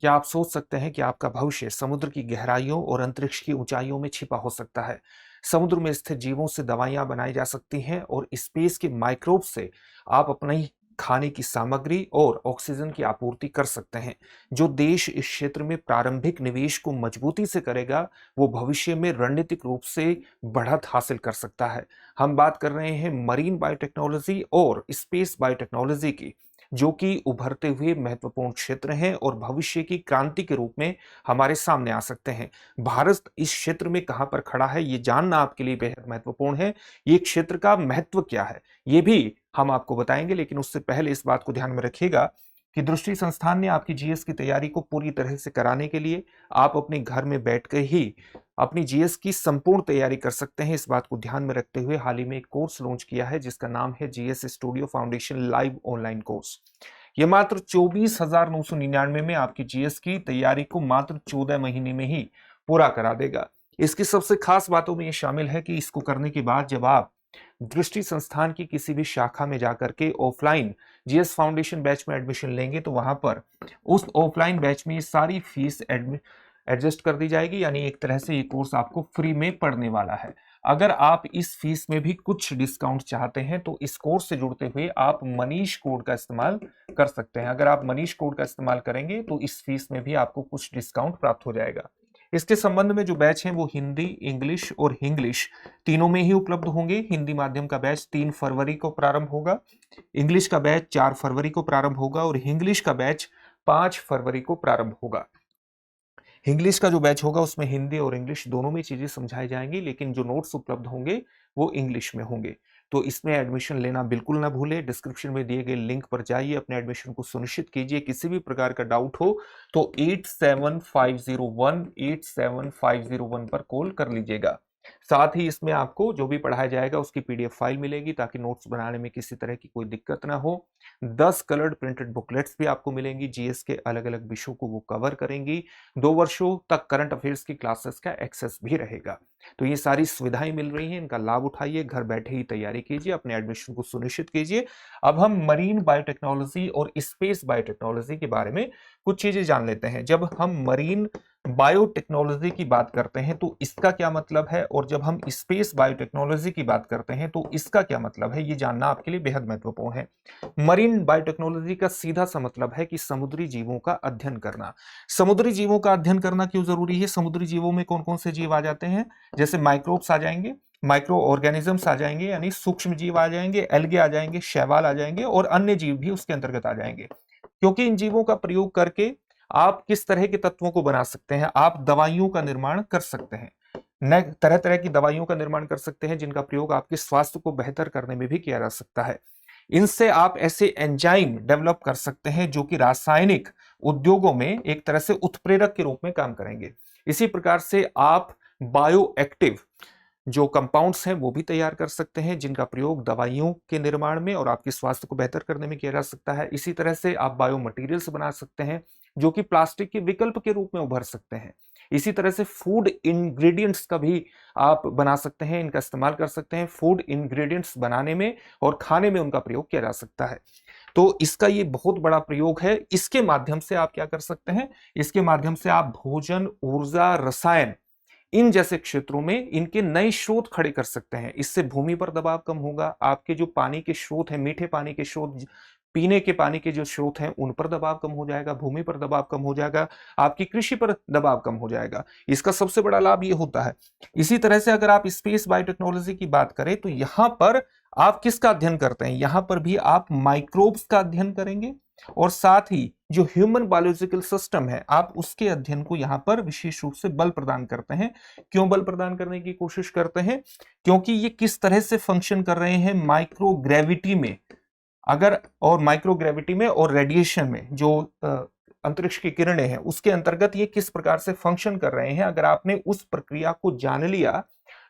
क्या आप सोच सकते हैं कि आपका भविष्य समुद्र की गहराइयों और अंतरिक्ष की ऊंचाइयों में छिपा हो सकता है? समुद्र में स्थित जीवों से दवाइयां बनाई जा सकती हैं और स्पेस के माइक्रोब से आप अपनी खाने की सामग्री और ऑक्सीजन की आपूर्ति कर सकते हैं। जो देश इस क्षेत्र में प्रारंभिक निवेश को मजबूती से करेगा, वो भविष्य में रणनीतिक रूप से बढ़त हासिल कर सकता है। हम बात कर रहे हैं मरीन बायोटेक्नोलॉजी और स्पेस बायोटेक्नोलॉजी की, जो कि उभरते हुए महत्वपूर्ण क्षेत्र हैं और भविष्य की क्रांति के रूप में हमारे सामने आ सकते हैं। भारत इस क्षेत्र में कहां पर खड़ा है, ये जानना आपके लिए बेहद महत्वपूर्ण है। ये क्षेत्र का महत्व क्या है, ये भी हम आपको बताएंगे, लेकिन उससे पहले इस बात को ध्यान में रखिएगा कि दृष्टि संस्थान ने आपकी जीएस की तैयारी को पूरी तरह से कराने के लिए आप अपने घर में बैठकर ही अपनी जीएस की संपूर्ण तैयारी कर सकते हैं। इस बात को ध्यान में रखते हुए हाल ही में एक कोर्स लॉन्च किया है जिसका नाम है GS studio foundation live online course. यह मात्र 24,999 में आपकी जीएस की तैयारी को मात्र 14 महीने में ही पूरा करा देगा। इसकी सबसे खास बातों में यह शामिल है कि इसको करने के बाद जब आप दृष्टि संस्थान की किसी भी शाखा में जाकर के ऑफलाइन जीएस फाउंडेशन बैच में एडमिशन लेंगे तो वहां पर उस ऑफलाइन बैच में ये सारी फीस एडजस्ट कर दी जाएगी, यानी एक तरह से ये कोर्स आपको फ्री में पढ़ने वाला है। अगर आप इस फीस में भी कुछ डिस्काउंट चाहते हैं तो इस कोर्स से जुड़ते हुए आप मनीष कोड का इस्तेमाल कर सकते हैं। अगर आप मनीष कोड का इस्तेमाल करेंगे तो इस फीस में भी आपको कुछ डिस्काउंट प्राप्त हो जाएगा। इसके संबंध में जो बैच हैं वो हिंदी, इंग्लिश और हिंग्लिश तीनों में ही उपलब्ध होंगे। हिंदी माध्यम का बैच 3 फरवरी को प्रारंभ होगा, इंग्लिश का बैच 4 फरवरी को प्रारंभ होगा और हिंग्लिश का बैच 5 फरवरी को प्रारंभ होगा। इंग्लिश का जो बैच होगा उसमें हिंदी और इंग्लिश दोनों में चीजें समझाई जाएंगी, लेकिन जो नोट्स उपलब्ध होंगे वो इंग्लिश में होंगे। तो इसमें एडमिशन लेना बिल्कुल ना भूलें। डिस्क्रिप्शन में दिए गए लिंक पर जाइए, अपने एडमिशन को सुनिश्चित कीजिए। किसी भी प्रकार का डाउट हो तो 8750187501 पर कॉल कर लीजिएगा। साथ ही इसमें आपको जो भी पढ़ाया जाएगा उसकी पीडीएफ फाइल मिलेगी ताकि नोट्स बनाने में किसी तरह की कोई दिक्कत ना हो। 10 कलर्ड प्रिंटेड बुकलेट्स भी आपको मिलेंगी, जीएस के अलग अलग विषयों को वो कवर करेंगी। 2 वर्षों तक करंट अफेयर्स की क्लासेस का एक्सेस भी रहेगा। तो ये सारी सुविधाएं मिल रही हैं, इनका लाभ उठाइए, घर बैठे ही तैयारी कीजिए, अपने एडमिशन को सुनिश्चित कीजिए। अब हम मरीन बायोटेक्नोलॉजी और स्पेस बायोटेक्नोलॉजी के बारे में कुछ चीजें जान लेते हैं। जब हम मरीन बायोटेक्नोलॉजी की बात करते हैं तो इसका क्या मतलब है, और जब हम स्पेस बायोटेक्नोलॉजी की बात करते हैं तो इसका क्या मतलब है, ये जानना आपके लिए बेहद महत्वपूर्ण है। मरीन बायोटेक्नोलॉजी का सीधा सा मतलब है कि समुद्री जीवों का अध्ययन करना। समुद्री जीवों का अध्ययन करना क्यों जरूरी है? समुद्री जीवों में कौन कौन से जीव आ जाते हैं? जैसे माइक्रोब्स आ जाएंगे, माइक्रो ऑर्गेनिजम्स आ जाएंगे, यानी सूक्ष्म जीव आ जाएंगे, एल्गे आ जाएंगे, शैवाल आ जाएंगे और अन्य जीव भी उसके अंतर्गत आ जाएंगे। क्योंकि इन जीवों का प्रयोग करके आप किस तरह के तत्वों को बना सकते हैं? आप दवाइयों का निर्माण कर सकते हैं, नए तरह तरह की दवाइयों का निर्माण कर सकते हैं जिनका प्रयोग आपके स्वास्थ्य को बेहतर करने में भी किया जा सकता है। इनसे आप ऐसे एंजाइम डेवलप कर सकते हैं जो कि रासायनिक उद्योगों में एक तरह से उत्प्रेरक के रूप में काम करेंगे। इसी प्रकार से आप बायो एक्टिव जो कंपाउंड्स हैं वो भी तैयार कर सकते हैं जिनका प्रयोग दवाइयों के निर्माण में और आपके स्वास्थ्य को बेहतर करने में किया जा सकता है। इसी तरह से आप बायो मटेरियल्स बना सकते हैं जो कि प्लास्टिक के विकल्प के रूप में उभर सकते हैं। इसी तरह से फूड इंग्रेडिएंट्स का भी आप बना सकते हैं, इनका इस्तेमाल कर सकते हैं फूड इंग्रेडिएंट्स बनाने में और खाने में उनका प्रयोग किया जा सकता है। तो इसका ये बहुत बड़ा प्रयोग है। इसके माध्यम से आप क्या कर सकते हैं? इसके माध्यम से आप भोजन, ऊर्जा, रसायन, इन जैसे क्षेत्रों में इनके नए स्रोत खड़े कर सकते हैं। इससे भूमि पर दबाव कम होगा, आपके जो पानी के स्रोत हैं, मीठे पानी के स्रोत, पीने के पानी के जो स्रोत हैं उन पर दबाव कम हो जाएगा, भूमि पर दबाव कम हो जाएगा, आपकी कृषि पर दबाव कम हो जाएगा। इसका सबसे बड़ा लाभ ये होता है। इसी तरह से अगर आप स्पेस बायोटेक्नोलॉजी की बात करें तो यहां पर आप किसका अध्ययन करते हैं? यहां पर भी आप माइक्रोब्स का अध्ययन करेंगे और साथ ही जो ह्यूमन बायोलॉजिकल सिस्टम है आप उसके अध्ययन को यहां पर विशेष रूप से बल प्रदान करते हैं। क्यों बल प्रदान करने की कोशिश करते हैं? क्योंकि ये किस तरह से फंक्शन कर रहे हैं माइक्रोग्रेविटी में, अगर और माइक्रोग्रेविटी में और रेडिएशन में, जो अंतरिक्ष की किरणें हैं उसके अंतर्गत ये किस प्रकार से फंक्शन कर रहे हैं, अगर आपने उस प्रक्रिया को जान लिया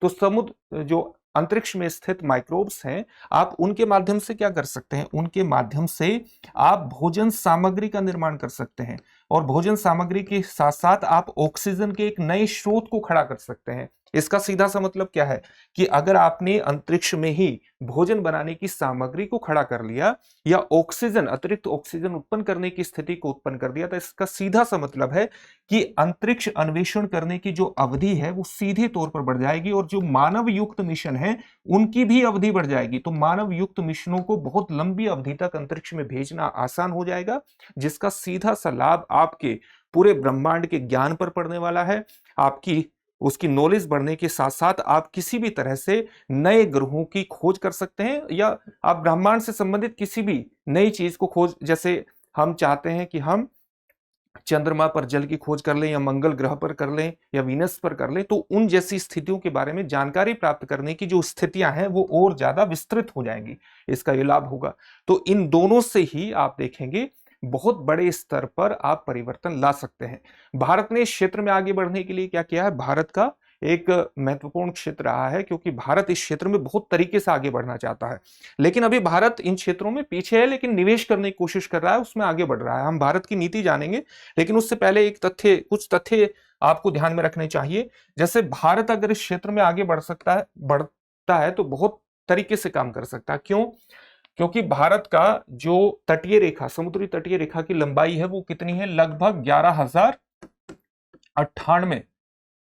तो समुद्र जो अंतरिक्ष में स्थित माइक्रोब्स हैं आप उनके माध्यम से क्या कर सकते हैं? उनके माध्यम से आप भोजन सामग्री का निर्माण कर सकते हैं और भोजन सामग्री के साथ साथ आप ऑक्सीजन के एक नए स्रोत को खड़ा कर सकते हैं। इसका सीधा सा मतलब क्या है कि अगर आपने अंतरिक्ष में ही भोजन बनाने की सामग्री को खड़ा कर लिया या ऑक्सीजन, अतिरिक्त ऑक्सीजन उत्पन्न करने की स्थिति को उत्पन्न कर दिया, तो इसका सीधा सा मतलब है कि अंतरिक्ष अन्वेषण करने की जो अवधि है वो सीधे तौर पर बढ़ जाएगी और जो मानव युक्त मिशन है उनकी भी अवधि बढ़ जाएगी। तो मानव युक्त मिशनों को बहुत लंबी अवधि तक अंतरिक्ष में भेजना आसान हो जाएगा, जिसका सीधा सा लाभ आपके पूरे ब्रह्मांड के ज्ञान पर पड़ने वाला है। आपकी उसकी नॉलेज बढ़ने के साथ साथ आप किसी भी तरह से नए ग्रहों की खोज कर सकते हैं, या आप ब्रह्मांड से संबंधित किसी भी नई चीज को खोज, जैसे हम चाहते हैं कि हम चंद्रमा पर जल की खोज कर लें या मंगल ग्रह पर कर लें या वीनस पर कर लें, तो उन जैसी स्थितियों के बारे में जानकारी प्राप्त करने की जो स्थितियां हैं वो और ज्यादा विस्तृत हो जाएंगी। इसका ये लाभ होगा। तो इन दोनों से ही आप देखेंगे बहुत बड़े स्तर पर आप परिवर्तन ला सकते हैं। भारत ने इस क्षेत्र में आगे बढ़ने के लिए क्या किया है, भारत का एक महत्वपूर्ण क्षेत्र रहा है, क्योंकि भारत इस क्षेत्र में बहुत तरीके से आगे बढ़ना चाहता है। लेकिन अभी भारत इन क्षेत्रों में पीछे है, लेकिन निवेश करने की कोशिश कर रहा है, उसमें आगे बढ़ रहा है। हम भारत की नीति जानेंगे, लेकिन उससे पहले कुछ तथ्य आपको ध्यान में रखने चाहिए। जैसे भारत अगर इस क्षेत्र में आगे बढ़ता है तो बहुत तरीके से काम कर सकता है। क्यों? क्योंकि भारत का जो तटीय रेखा, समुद्री तटीय रेखा की लंबाई है वो कितनी है, लगभग 11,098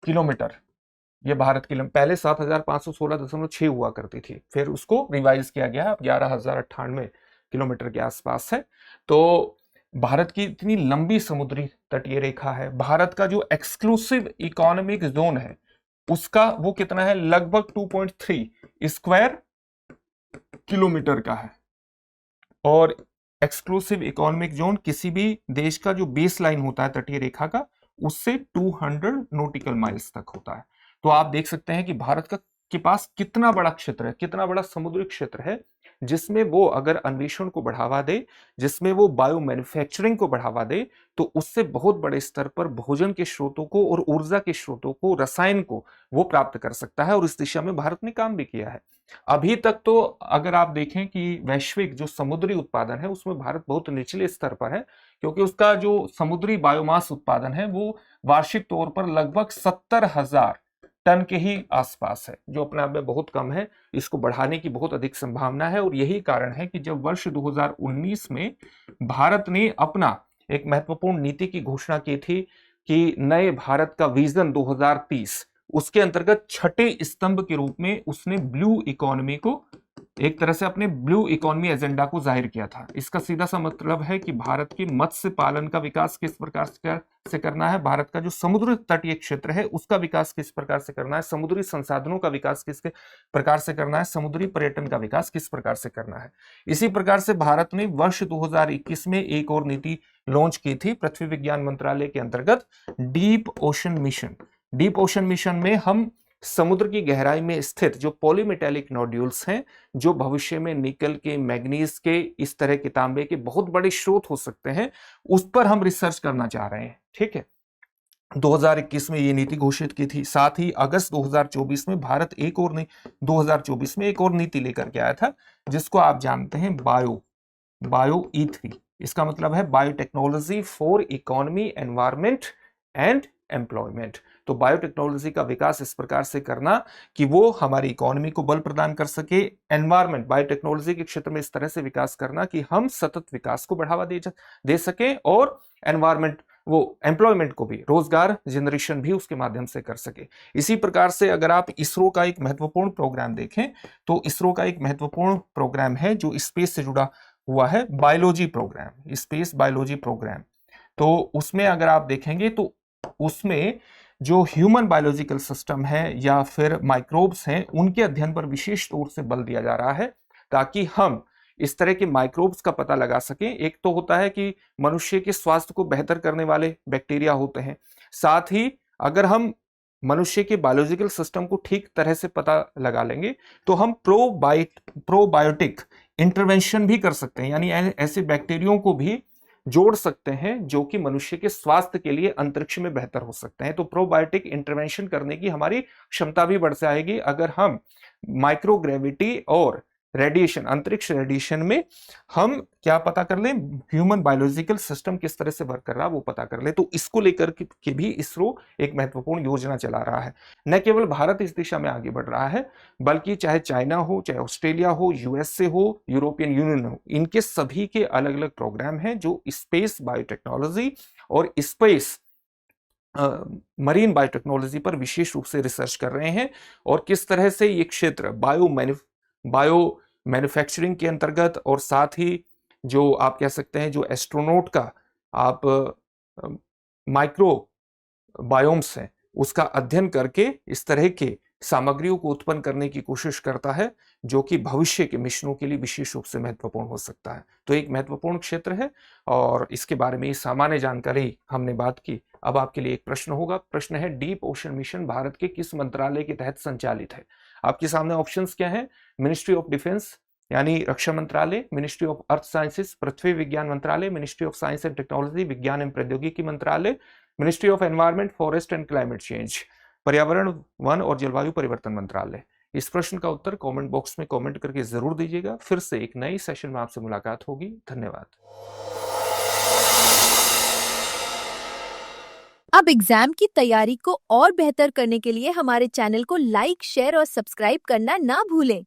किलोमीटर। ये भारत की पहले 7,516.6 हुआ करती थी, फिर उसको रिवाइज किया गया है, अब 11,098 किलोमीटर के आसपास है। तो भारत की इतनी लंबी समुद्री तटीय रेखा है। भारत का जो एक्सक्लूसिव इकोनॉमिक जोन है उसका वो कितना है, लगभग 2.3 स्क्वायर किलोमीटर का है। और एक्सक्लूसिव इकोनॉमिक जोन किसी भी देश का जो बेस लाइन होता है तटीय रेखा का, उससे 200 नॉटिकल माइल्स तक होता है। तो आप देख सकते हैं कि भारत के पास कितना बड़ा क्षेत्र है, कितना बड़ा समुद्री क्षेत्र है, जिसमें वो अगर अन्वेषण को बढ़ावा दे, जिसमें वो बायो मैन्युफैक्चरिंग को बढ़ावा दे, तो उससे बहुत बड़े स्तर पर भोजन के स्रोतों को और ऊर्जा के स्रोतों को, रसायन को वो प्राप्त कर सकता है। और इस दिशा में भारत ने काम भी किया है। अभी तक तो अगर आप देखें कि वैश्विक जो समुद्री उत्पादन है उसमें भारत बहुत निचले स्तर पर है, क्योंकि उसका जो समुद्री बायोमास उत्पादन है वो वार्षिक तौर पर लगभग 70,000 टन के ही आसपास है, जो अपने आप में बहुत कम है। इसको बढ़ाने की बहुत अधिक संभावना है। और यही कारण है कि जब वर्ष 2019 में भारत ने अपना एक महत्वपूर्ण नीति की घोषणा की थी कि नए भारत का विजन 2030, उसके अंतर्गत छठे स्तंभ के रूप में उसने ब्लू इकोनॉमी को, एक तरह से अपने ब्लू इकोनॉमी एजेंडा को जाहिर किया था। इसका सीधा सा मतलब है कि भारत के मत्स्य पालन का विकास किस प्रकार से करना है, भारत का जो समुद्र तटीय क्षेत्र है उसका विकास किस प्रकार से करना है, समुद्री संसाधनों का विकास किस प्रकार से करना है, समुद्री पर्यटन का विकास किस प्रकार से करना है। इसी प्रकार से भारत ने वर्ष 2021 में एक और नीति लॉन्च की थी पृथ्वी विज्ञान मंत्रालय के अंतर्गत, deep ocean mission. Deep ocean mission में हम समुद्र की गहराई में स्थित जो पॉलीमेटेलिक नोड्यूल्स हैं, जो भविष्य में निकल के, मैग्नीज के, इस तरह के तांबे के बहुत बड़े स्रोत हो सकते हैं, उस पर हम रिसर्च करना चाह रहे हैं। ठीक है, 2021 में ये नीति घोषित की थी। साथ ही अगस्त 2024 में भारत 2024 में एक और नीति लेकर के आया था, जिसको आप जानते हैं बायो E3। इसका मतलब है biotechnology for economy, environment and employment. तो बायोटेक्नोलॉजी का विकास इस प्रकार से करना कि वो हमारी इकोनॉमी को बल प्रदान कर सके, एनवायरमेंट, बायोटेक्नोलॉजी के क्षेत्र में इस तरह से विकास करना कि हम सतत विकास को बढ़ावा दे सके, और एनवायरमेंट, वो एम्प्लॉयमेंट को भी, रोजगार जनरेशन भी उसके माध्यम से कर सके। इसी प्रकार से अगर आप इसरो का एक महत्वपूर्ण प्रोग्राम देखें, तो इसरो का एक महत्वपूर्ण प्रोग्राम है जो स्पेस से जुड़ा हुआ है, biology programme, space biology programme. तो उसमें अगर आप देखेंगे तो उसमें जो ह्यूमन बायोलॉजिकल सिस्टम है या फिर माइक्रोब्स हैं, उनके अध्ययन पर विशेष तौर से बल दिया जा रहा है, ताकि हम इस तरह के माइक्रोब्स का पता लगा सकें। एक तो होता है कि मनुष्य के स्वास्थ्य को बेहतर करने वाले बैक्टीरिया होते हैं, साथ ही अगर हम मनुष्य के बायोलॉजिकल सिस्टम को ठीक तरह से पता लगा लेंगे तो हम प्रोबायोटिक इंटरवेंशन भी कर सकते हैं, यानी ऐसे बैक्टीरियो को भी जोड़ सकते हैं जो कि मनुष्य के स्वास्थ्य के लिए अंतरिक्ष में बेहतर हो सकते हैं। तो प्रोबायोटिक इंटरवेंशन करने की हमारी क्षमता भी बढ़ जाएगी अगर हम माइक्रोग्रेविटी और रेडिएशन, अंतरिक्ष रेडिएशन में हम क्या पता कर लें, ह्यूमन बायोलॉजिकल सिस्टम किस तरह से वर्क कर रहा है वो पता कर ले। तो इसको लेकर के भी इसरो एक महत्वपूर्ण योजना चला रहा है। न केवल भारत इस दिशा में आगे बढ़ रहा है, बल्कि चाहे चाइना हो, चाहे ऑस्ट्रेलिया हो, यूएसए हो, यूरोपियन यूनियन हो, इनके सभी के अलग अलग प्रोग्राम हैं जो स्पेस बायोटेक्नोलॉजी और स्पेस मरीन बायोटेक्नोलॉजी पर विशेष रूप से रिसर्च कर रहे हैं, और किस तरह से ये क्षेत्र बायो मैन्युफैक्चरिंग के अंतर्गत, और साथ ही जो आप कह सकते हैं जो एस्ट्रोनॉट का आप माइक्रो बायोम्स हैं उसका अध्ययन करके इस तरह के सामग्रियों को उत्पन्न करने की कोशिश करता है, जो कि भविष्य के मिशनों के लिए विशेष रूप से महत्वपूर्ण हो सकता है। तो एक महत्वपूर्ण क्षेत्र है, और इसके बारे में सामान्य जानकारी हमने बात की। अब आपके लिए एक प्रश्न होगा। प्रश्न है, डीप ओशन मिशन भारत के किस मंत्रालय के तहत संचालित है? आपके सामने ऑप्शंस क्या हैं? मिनिस्ट्री ऑफ डिफेंस यानी रक्षा मंत्रालय, मिनिस्ट्री ऑफ अर्थ साइंसेस पृथ्वी विज्ञान मंत्रालय, ministry of science and technology विज्ञान एवं प्रौद्योगिकी मंत्रालय, ministry of environment forest and climate change पर्यावरण वन और जलवायु परिवर्तन मंत्रालय। इस प्रश्न का उत्तर कमेंट बॉक्स में कमेंट करके जरूर दीजिएगा। फिर से एक नई सेशन में आपसे मुलाकात होगी। धन्यवाद। अब एग्जाम की तैयारी को और बेहतर करने के लिए हमारे चैनल को लाइक, शेयर और सब्सक्राइब करना ना भूलें।